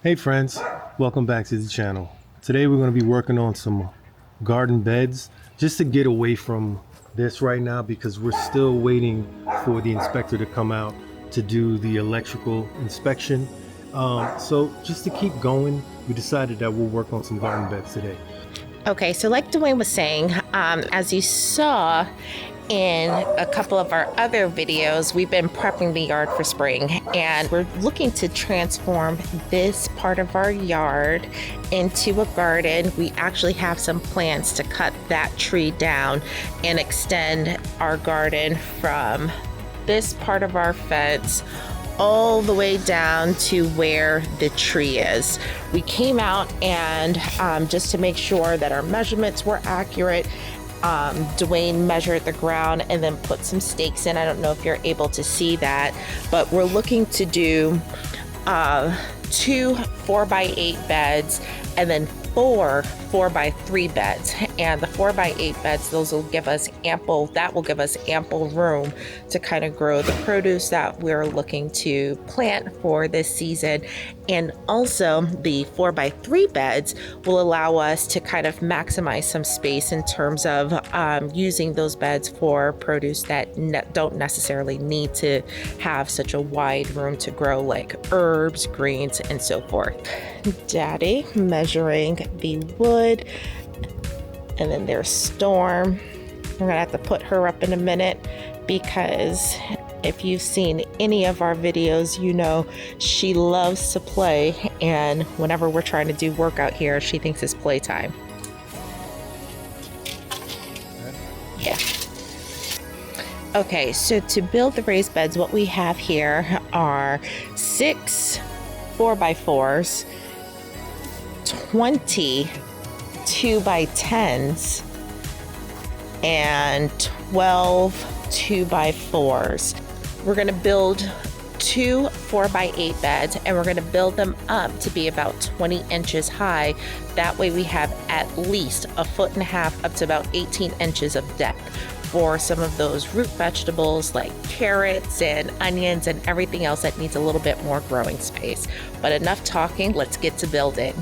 Hey friends, welcome back to the channel. Today we're going to be working on some garden beds just to get away from this right now because we're still waiting for the inspector to come out to do the electrical inspection. So just to keep going, we decided that we'll work on some garden beds today. Okay, so like Dwayne was saying, as you saw in a couple of our other videos, we've been prepping the yard for spring and we're looking to transform this part of our yard into a garden. We actually have some plans to cut that tree down and extend our garden from this part of our fence all the way down to where the tree is. We came out and just to make sure that our measurements were accurate, Dwayne measured the ground and then put some stakes in. I don't know if you're able to see that, but we're looking to do 2 4x8 beds and then 4 4x3 beds. And the 4x8 beds, those will give us ample, that will give us ample room to kind of grow the produce that we're looking to plant for this season. And also the 4x3 beds will allow us to kind of maximize some space in terms of using those beds for produce that don't necessarily need to have such a wide room to grow, like herbs, greens, and so forth. Daddy measuring the wood, and then there's Storm. We're gonna have to put her up in a minute because if you've seen any of our videos, you know she loves to play, and whenever we're trying to do work out here, she thinks it's playtime. Yeah. Okay, so to build the raised beds, what we have here are 6 4x4s, 20 2x10s, and 12 2x4s. We're going to build 2 4x8 beds and we're going to build them up to be about 20 inches high. That way we have at least 1.5 foot up to about 18 inches of depth for some of those root vegetables like carrots and onions and everything else that needs a little bit more growing space. But enough talking, let's get to building.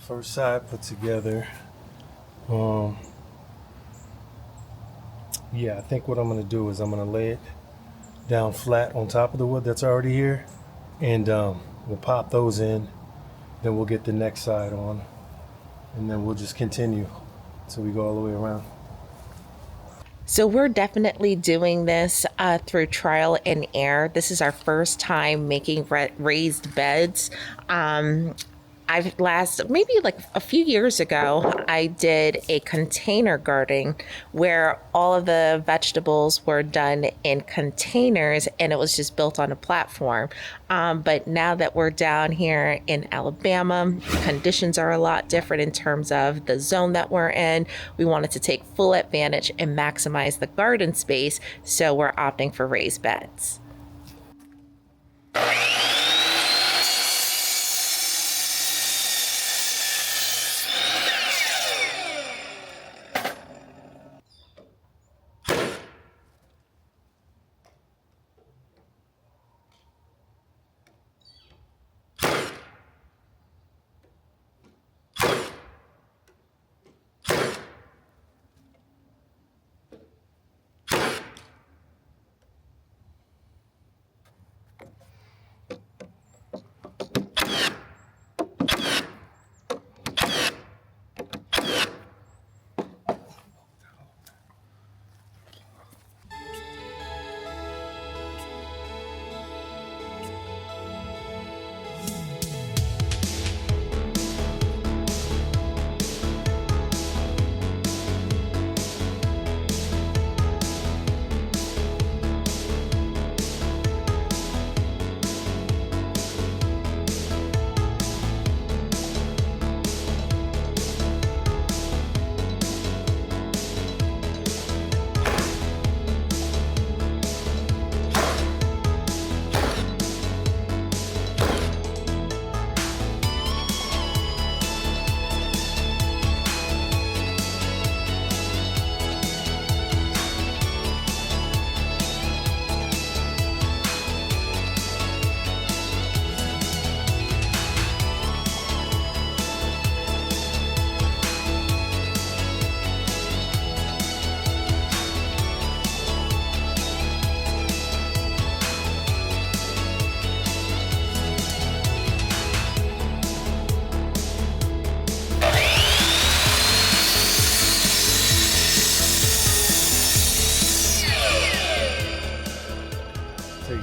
First side put together. Yeah, I think what I'm going to do is I'm going to lay it down flat on top of the wood that's already here, and we'll pop those in, then we'll get the next side on, and then we'll just continue until we go all the way around. So we're definitely doing this through trial and error. This is our first time making raised beds. Maybe like a few years ago, I did a container gardening where all of the vegetables were done in containers and it was just built on a platform. But now that we're down here in Alabama, conditions are a lot different in terms of the zone that we're in. We wanted to take full advantage and maximize the garden space, so we're opting for raised beds.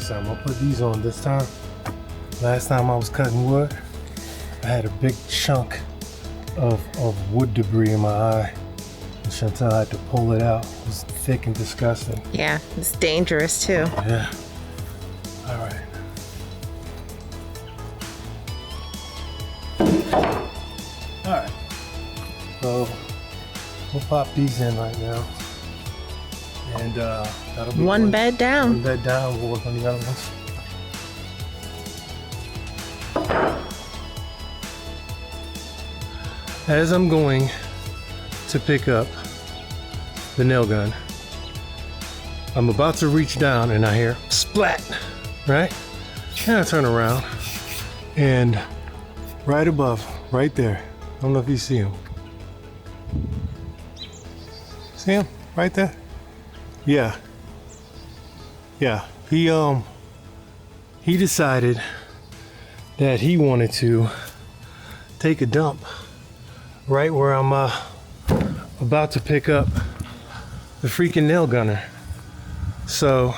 something. I'll put these on this time. Last time I was cutting wood, I had a big chunk of wood debris in my eye. And Chantal had to pull it out. It was thick and disgusting. Yeah, it's dangerous too. Yeah. All right. All right. So we'll pop these in right now. And that'll be One bed down. One bed down. We'll work on the other ones. As I'm going to pick up the nail gun, I'm about to reach down and I hear splat, right? And I turn around and right above, right there, I don't know if you see him. See him? Right there? Yeah. Yeah. He decided that he wanted to take a dump right where I'm about to pick up the freaking nail gunner. So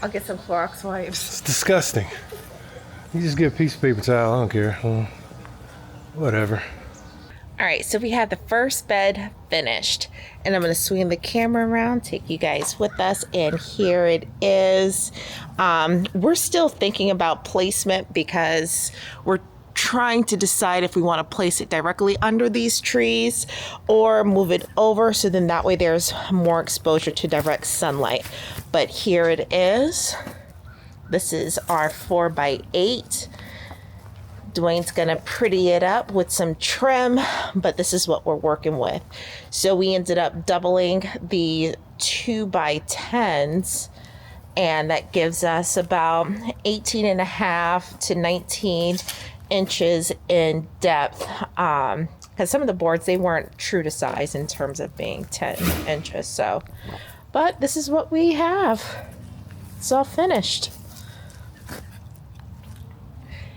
I'll get some Clorox wipes. it's disgusting. You just get a piece of paper towel, I don't care. Whatever. All right, so we have the first bed finished, and I'm going to swing the camera around, take you guys with us, and here it is. We're still thinking about placement because we're trying to decide if we want to place it directly under these trees or move it over so then that way there's more exposure to direct sunlight. But here it is. This is our 4x8. Dwayne's gonna pretty it up with some trim, but this is what we're working with. So we ended up doubling the 2x10s, and that gives us about 18.5 to 19 inches in depth. Because some of the boards, they weren't true to size in terms of being 10 inches. So, but this is what we have. It's all finished.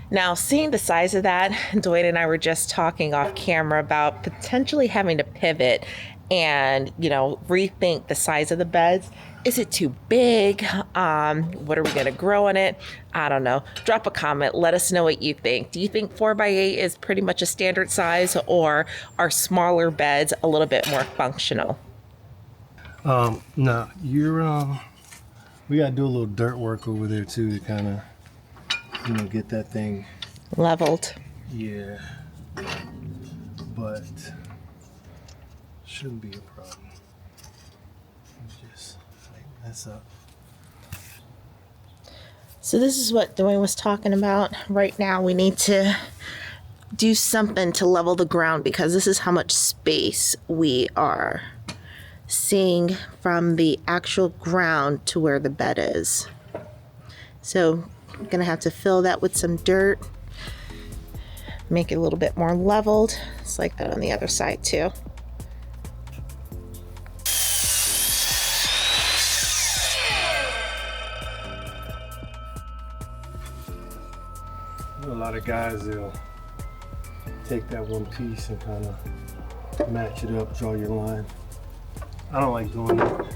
Now, seeing the size of that, Dwayne and I were just talking off camera about potentially having to pivot and, rethink the size of the beds. Is it too big? What are we going to grow in it? I don't know. Drop a comment. Let us know what you think. Do you think 4x8 is pretty much a standard size, or are smaller beds a little bit more functional? No, we got to do a little dirt work over there too to kind of, get that thing Leveled. Yeah, but shouldn't be a problem. Just tighten this up. So this is what Dwayne was talking about. Right now we need to do something to level the ground because this is how much space we are seeing from the actual ground to where the bed is. So I'm gonna have to fill that with some dirt, make it a little bit more leveled. It's like that on the other side too. A lot of guys, they'll take that one piece and kind of match it up, draw your line. I don't like doing that.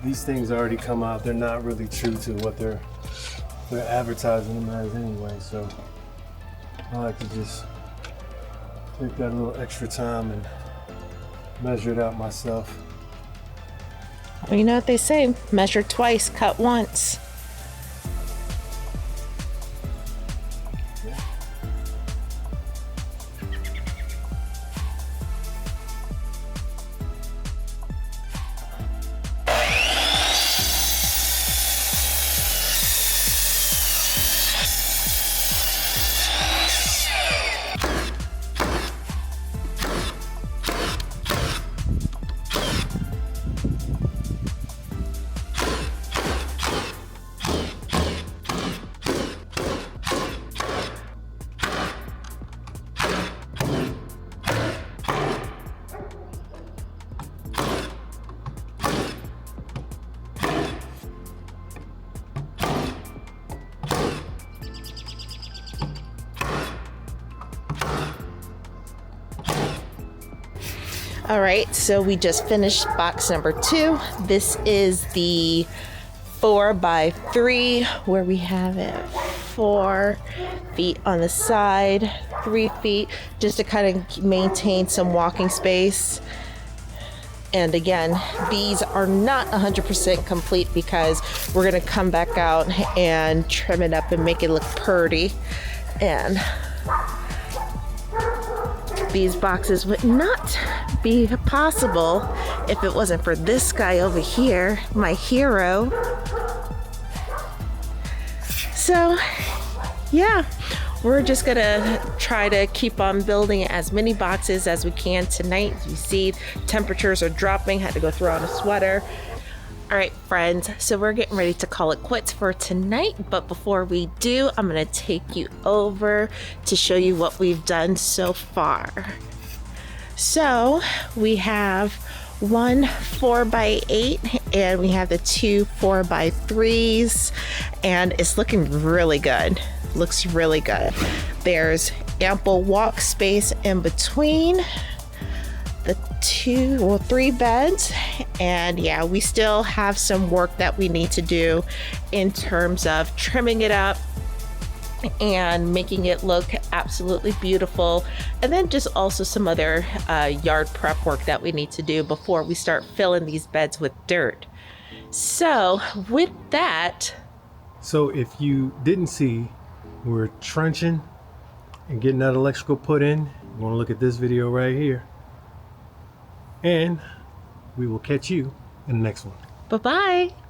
These things already come out. They're not really true to what they're advertising them as anyway, so I like to just take that little extra time and measure it out myself. Well, you know what they say, measure twice, cut once. All right, so we just finished box number 2. This is the 4x3 where we have it 4 feet on the side, 3 feet, just to kind of maintain some walking space. And again, these are not 100% complete because we're gonna come back out and trim it up and make it look pretty. And these boxes would not be possible if it wasn't for this guy over here, my hero. So yeah, we're just gonna try to keep on building as many boxes as we can tonight. As you see, temperatures are dropping, had to go throw on a sweater. All right, friends, so we're getting ready to call it quits for tonight. But before we do, I'm gonna take you over to show you what we've done so far. So we have one 4x8 and we have the two 4x3s, and it's looking really good. Looks really good. There's ample walk space in between the 2 or 3 beds. And yeah, we still have some work that we need to do in terms of trimming it up and making it look absolutely beautiful, and then just also some other yard prep work that we need to do before we start filling these beds with dirt. So with that, So if you didn't see, we're trenching and getting that electrical put in. You want to look at this video right here, and we will catch you in the next one. bye-bye.